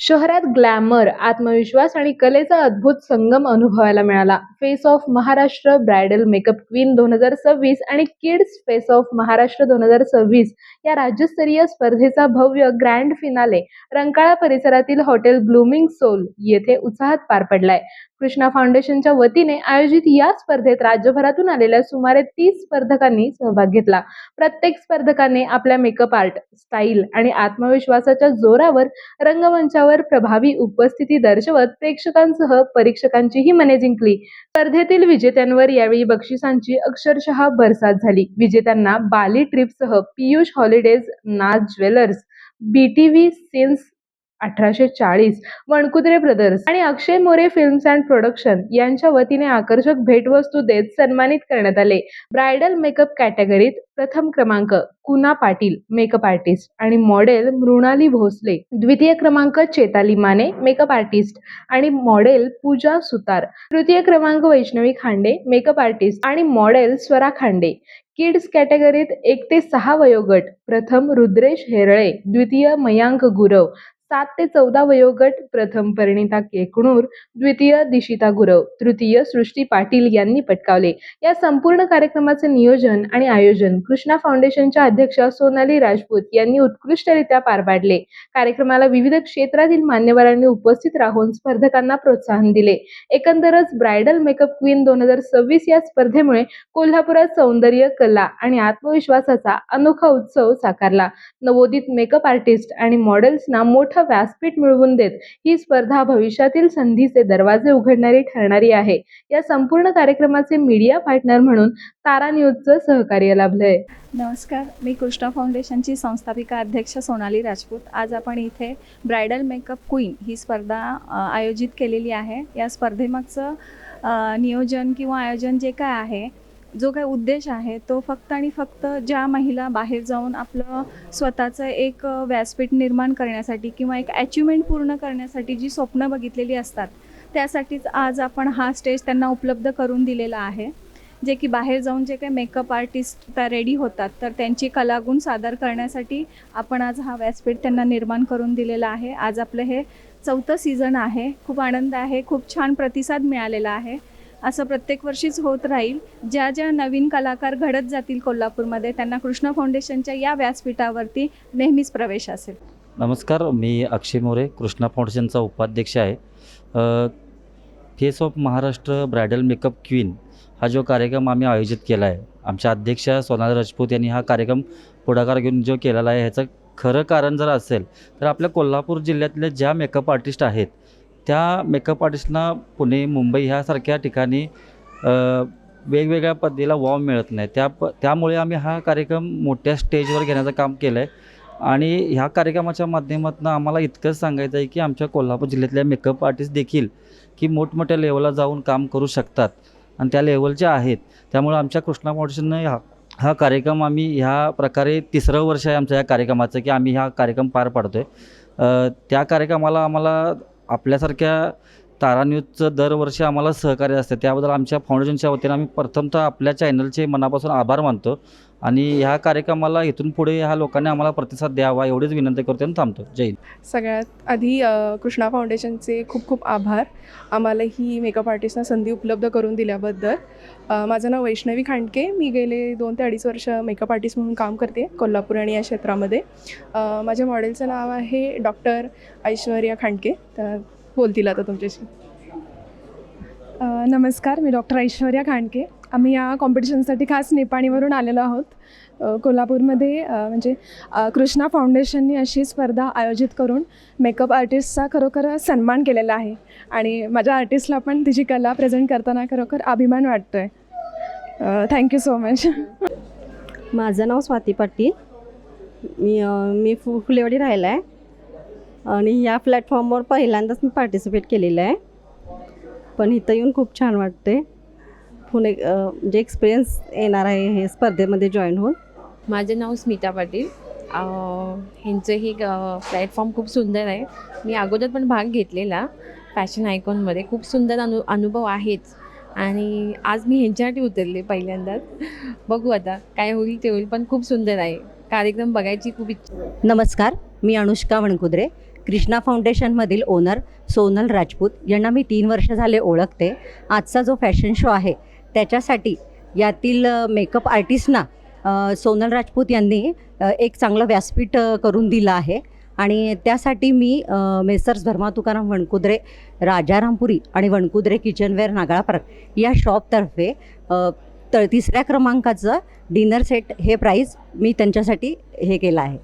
शहरात ग्लॅमर, आत्मविश्वास आणि कलेचा अद्भुत संगम अनुभवायला मिळाला. Face of Maharashtra bridal makeup queen 2026 आणि किड्स फेस ऑफ महाराष्ट्र 2026 या राज्यस्तरीय स्पर्धेचा भव्य ग्रँड फिनाले रंकाळा परिसरातील हॉटेल ब्लूमिंग सोल येथे उत्साहात पार पडलाय. कृष्णा फाउंडेशनच्या वतीने आयोजित या स्पर्धेत राज्यभरातून आलेल्या सुमारे 30 स्पर्धकांनी सहभाग घेतला. प्रत्येक स्पर्धकाने आपल्या मेकअप आर्ट, स्टाईल आणि आत्मविश्वासाच्या जोरावर रंगमंचावर प्रभावी उपस्थिती दर्शवत प्रेक्षकांसह परीक्षकांचीही मने जिंकली. स्पर्धेतील विजेत्यांवर यावेळी बक्षिसांची अक्षरशः बरसात झाली. विजेत्यांना बाली ट्रिपसह पीयूष हॉलिडेज, नाज ज्वेलर्स, बीटीव्ही सिन्स 1840, वणकुद्रे ब्रदर्स आणि अक्षय मोरे फिल्म्स अँड प्रोडक्शन यांच्या वतीने आकर्षक भेटवस्तू देत सन्मानित करण्यात आले. ब्रायडल मेकअप कॅटेगरीत प्रथम क्रमांक कुना पाटील, मेकअप आर्टिस्ट आणि मॉडेल मृणाली भोसले, द्वितीय क्रमांक चेताली माने, मेकअप आर्टिस्ट आणि मॉडेल पूजा सुतार, तृतीय क्रमांक वैष्णवी खांडे, मेकअप आर्टिस्ट आणि मॉडेल स्वरा खांडे. किड्स कॅटेगरीत 1 ते 6 वयोगट प्रथम रुद्रेश हेरळे, द्वितीय मयांक गुरव, 7 ते 14 वयोगट प्रथम परिणिता केकणूर, द्वितीय दिशिता गुरव, तृतीय सृष्टी पाटील यांनी पटकावले. या संपूर्ण कार्यक्रमाचे नियोजन आणि आयोजन कृष्णा फाउंडेशनच्या अध्यक्षा सोनाली राजपूत यांनी उत्कृष्टरित्या पार पाडले. कार्यक्रमाला विविध क्षेत्रातील मान्यवरांनी उपस्थित राहून स्पर्धकांना प्रोत्साहन दिले. एकंदरच ब्रायडल मेकअप क्वीन 2026 या स्पर्धेमुळे कोल्हापुरात सौंदर्य, कला आणि आत्मविश्वासाचा अनोखा उत्सव साकारला. नवोदित मेकअप आर्टिस्ट आणि मॉडेल्सना मोठं व्यासपीठ मिळवून देत ही स्पर्धा भविष्यातील संधीचे दरवाजे उघडणारी ठरणारी आहे. या संपूर्ण कार्यक्रमाचे मीडिया पार्टनर म्हणून तारा न्यूजचं सहकार्य लाभलंय. नमस्कार, मी कृष्णा फाउंडेशनची संस्थापिका अध्यक्ष सोनाली राजपूत. आज आपण इथे ब्रायडल मेकअप क्वीन ही स्पर्धा आयोजित केलेली आहे. या स्पर्धेमागचं नियोजन किंवा आयोजन जे काय आहे, जो काही उद्देश आहे तो फक्त आणि फक्त ज्या महिला बाहेर जाऊन आपलं स्वतःचं एक व्यासपीठ निर्माण करण्यासाठी किंवा एक अचिव्हमेंट पूर्ण करण्यासाठी जी स्वप्न बघितलेली असतात, त्यासाठीच आज आपण हा स्टेज त्यांना उपलब्ध करून दिलेला आहे. जे की बाहेर जाऊन जे काही मेकअप आर्टिस्ट रेडी होतात, तर त्यांची कलागुण सादर करण्यासाठी आपण आज हा व्यासपीठ त्यांना निर्माण करून दिलेला आहे. आज आपलं हे 4थं सीझन आहे. खूप आनंद आहे, खूप छान प्रतिसाद मिळालेला आहे. असं प्रत्येक वर्षीच होत राहील. ज्या ज्या नवीन कलाकार घडत जातील कोल्हापूरमध्ये, त्यांना कृष्णा फाउंडेशनच्या या व्यासपीठावरती नेहमीच प्रवेश असेल. नमस्कार, मी अक्षय मोरे, कृष्णा फाउंडेशनचा उपाध्यक्ष आहे. Face of Maharashtra bridal makeup queen हा जो कार्यक्रम आम्ही आयोजित केला आहे, आमच्या अध्यक्षा सोनाली राजपूत यांनी हा कार्यक्रम पुढाकार घेऊन जो केलेला आहे, ह्याचं खरं कारण जर असेल तर आपल्या कोल्हापूर जिल्ह्यातल्या ज्या मेकअप आर्टिस्ट आहेत, त्या मेकअप आर्टिस्टना पुणे, मुंबई ह्यासारख्या ठिकाणी वेगवेगळ्या पद्धतीला वाव मिळत नाही. त्यामुळे आम्ही हा कार्यक्रम मोठ्या स्टेजवर घेण्याचं काम केलं आहे. आणि ह्या कार्यक्रमाच्या माध्यमातून आम्हाला इतकंच सांगायचं आहे की आमच्या कोल्हापूर जिल्ह्यातल्या मेकअप आर्टिस्ट देखील की मोठमोठ्या लेवलला जाऊन काम करू शकतात आणि त्या लेवलच्या आहेत. त्यामुळे आमच्या कृष्णा फाउंडेशननं हा कार्यक्रम आम्ही ह्या प्रकारे 3रं वर्ष आहे आमच्या या कार्यक्रमाचं की आम्ही हा कार्यक्रम पार पाडतो आहे. त्या कार्यक्रमाला आम्हाला आपल्यासारख्या तारा न्यूजचं दरवर्षी आम्हाला सहकार्य असते. त्याबद्दल आमच्या फाउंडेशनच्या वतीनं आम्ही प्रथमतः आपल्या चॅनलचे मनापासून आभार मानतो आणि ह्या कार्यक्रमाला इथून पुढे ह्या लोकांनी आम्हाला प्रतिसाद द्यावा एवढीच विनंती करतो आणि थांबतो. जय हिंद. सगळ्यात आधी कृष्णा फाउंडेशनचे खूप खूप आभार, आम्हाला ही मेकअप आर्टिस्टना संधी उपलब्ध करून दिल्याबद्दल. माझं नाव वैष्णवी खांडके. मी गेले 2 ते 2.5 वर्ष मेकअप आर्टिस्ट म्हणून काम करते कोल्हापूर आणि या क्षेत्रामध्ये. माझ्या मॉडेलचं नाव आहे डॉक्टर ऐश्वर्या खांडके. तर बोलतील आता तुमच्याशी. नमस्कार, मी डॉक्टर ऐश्वर्या खांडके. आम्ही या कॉम्पिटिशनसाठी खास निपाणीवरून आलेलो आहोत. कोल्हापूरमध्ये म्हणजे कृष्णा फाउंडेशननी अशी स्पर्धा आयोजित करून मेकअप आर्टिस्टचा खरोखर सन्मान केलेला आहे आणि माझ्या आर्टिस्टला पण तिची कला प्रेझेंट करताना खरोखर अभिमान वाटतो आहे. Thank you so much. माझं नाव स्वाती पाटील. मी फुलेवाडी राहिला आहे आणि या प्लॅटफॉर्मवर पहिल्यांदाच मी पार्टिसिपेट केलेलं आहे. पण इथं येऊन खूप छान वाटते. पुणे जे एक्सपिरियन्स येणार आहे हे स्पर्धेमध्ये जॉईन होऊन. माझं नाव स्मिता पाटील. ह्यांचं हे प्लॅटफॉर्म खूप सुंदर आहे. मी अगोदर पण भाग घेतलेला फॅशन आयकॉनमध्ये. खूप सुंदर अनुभव आहेच आणि आज मी ह्यांच्यासाठी उतरले पहिल्यांदाच. बघू आता काय होईल ते होईल, पण खूप सुंदर आहे. कार्यक्रम बघायची खूप इच्छा. नमस्कार, मी अनुष्का वणकुद्रे. कृष्णा फाउंडेशनमधील ओनर सोनल राजपूत यांना मी 3 वर्ष झाले ओळखते. आजचा जो फॅशन शो आहे त्याच्यासाठी यातील मेकअप आर्टिस्टना सोनल राजपूत यांनी एक चांगलं व्यासपीठ करून दिलं आहे आणि त्यासाठी मी मेसर्स धर्मा तुकाराम वणकुद्रे, राजारामपुरी आणि वणकुद्रे किचनवेअर नागाळा पार्क या शॉपतर्फे 3ऱ्या क्रमांकाचं डिनर सेट हे प्राईज मी त्यांच्यासाठी हे केलं आहे.